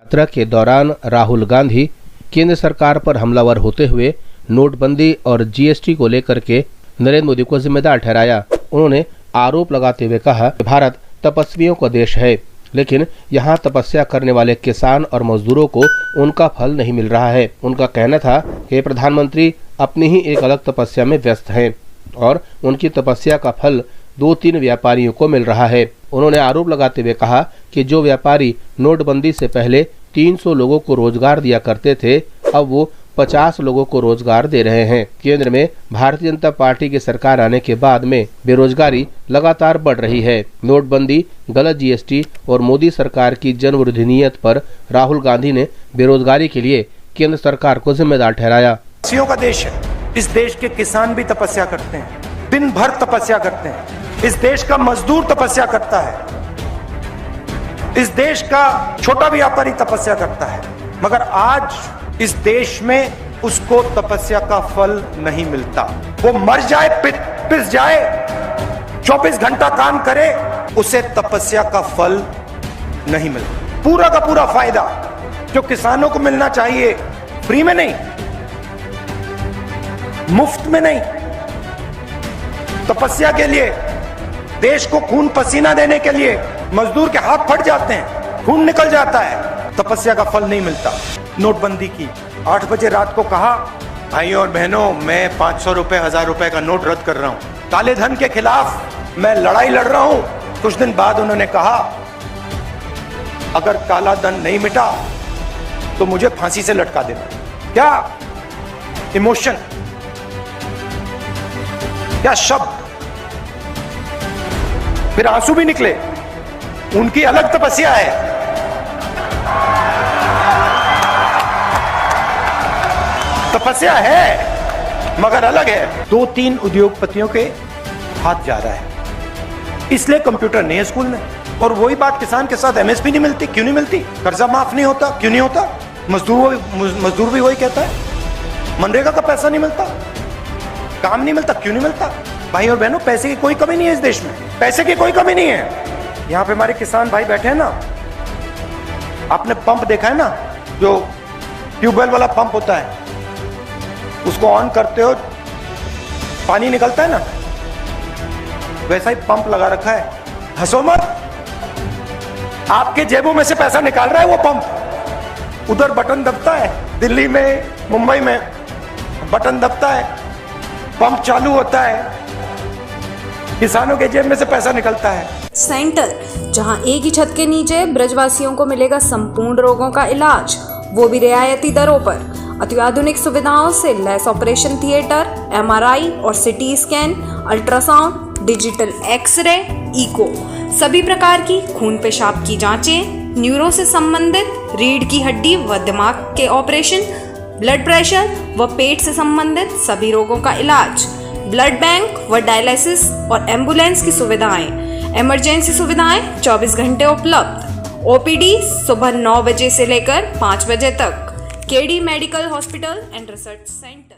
यात्रा के दौरान राहुल गांधी केंद्र सरकार पर हमलावर होते हुए नोटबंदी और जीएसटी को लेकर के नरेंद्र मोदी को जिम्मेदार ठहराया। उन्होंने आरोप लगाते हुए कहा कि भारत तपस्वियों का देश है, लेकिन यहाँ तपस्या करने वाले किसान और मजदूरों को उनका फल नहीं मिल रहा है। उनका कहना था कि प्रधानमंत्री अपनी ही एक अलग तपस्या में व्यस्त हैं और उनकी तपस्या का फल 2-3 व्यापारियों को मिल रहा है। उन्होंने आरोप लगाते हुए कहा कि जो व्यापारी नोटबंदी से पहले 300 लोगों को रोजगार दिया करते थे, अब वो 50 लोगों को रोजगार दे रहे हैं। केंद्र में भारतीय जनता पार्टी की सरकार आने के बाद में बेरोजगारी लगातार बढ़ रही है। नोटबंदी, गलत जीएसटी और मोदी सरकार की जनविरोधी नीयत पर राहुल गांधी ने बेरोजगारी के लिए केंद्र सरकार को जिम्मेदार ठहराया। तपस्वियों का देश है। इस देश के किसान भी तपस्या करते हैं, दिन भर तपस्या करते हैं। इस देश का मजदूर तपस्या करता है, इस देश का छोटा व्यापारी तपस्या करता है, मगर आज इस देश में उसको तपस्या का फल नहीं मिलता। वो मर जाए, पिस जाए, 24 घंटा काम करे, उसे तपस्या का फल नहीं मिलता। पूरा का पूरा फायदा जो किसानों को मिलना चाहिए, फ्री में नहीं, मुफ्त में नहीं, तपस्या के लिए, देश को खून पसीना देने के लिए मजदूर के हाथ फट जाते हैं, खून निकल जाता है, तपस्या का फल नहीं मिलता। नोटबंदी की 8 बजे रात को कहा, भाइयों और बहनों, मैं 500 रुपए, 1000 रुपए का नोट रद्द कर रहा हूं, काले धन के खिलाफ मैं लड़ाई लड़ रहा हूं। कुछ दिन बाद उन्होंने कहा, अगर काला धन नहीं मिटा तो मुझे फांसी से लटका देना। क्या इमोशन, क्या शब्द, फिर आंसू भी निकले। उनकी अलग तपस्या है। तपस्या है मगर अलग है। 2-3 उद्योगपतियों के हाथ जा रहा है, इसलिए कंप्यूटर नहीं है स्कूल में। और वही बात, किसान के साथ एमएसपी नहीं मिलती। क्यों नहीं मिलती? कर्जा माफ नहीं होता, क्यों नहीं होता? मजदूर भी वही कहता है, मनरेगा का पैसा नहीं मिलता, काम नहीं मिलता, क्यों नहीं मिलता? भाई और बहनों, पैसे की कोई कमी नहीं है इस देश में, पैसे की कोई कमी नहीं है। यहाँ पे हमारे किसान भाई बैठे हैं ना, आपने पंप देखा है ना, जो ट्यूबवेल वाला पंप होता है, उसको ऑन करते हो पानी निकलता है ना, वैसा ही पंप लगा रखा है। हंसो मत, आपके जेबों में से पैसा निकाल रहा है वो पंप। उधर बटन दबता है, दिल्ली में, मुंबई में बटन दबता है, पंप चालू होता है, किसानों के जेब में से पैसा निकलता है। सेंटर, जहां एक ही छत के नीचे ब्रजवासियों को मिलेगा संपूर्ण रोगों का इलाज, वो भी रियायती दरों पर। अत्याधुनिक सुविधाओं से लैस ऑपरेशन थिएटर, एमआरआई और CT scan, ultrasound, digital X-ray, echo, सभी प्रकार की खून पेशाब की जांचें, न्यूरो से संबंधित, रीढ़ की हड्डी व दिमाग के ऑपरेशन, ब्लड प्रेशर व पेट से संबंधित सभी रोगों का इलाज, ब्लड बैंक व डायलिसिस और एम्बुलेंस की सुविधाएं, इमरजेंसी सुविधाएं 24 घंटे उपलब्ध। ओपीडी सुबह 9 बजे से लेकर 5 बजे तक। KD medical hospital and research centre.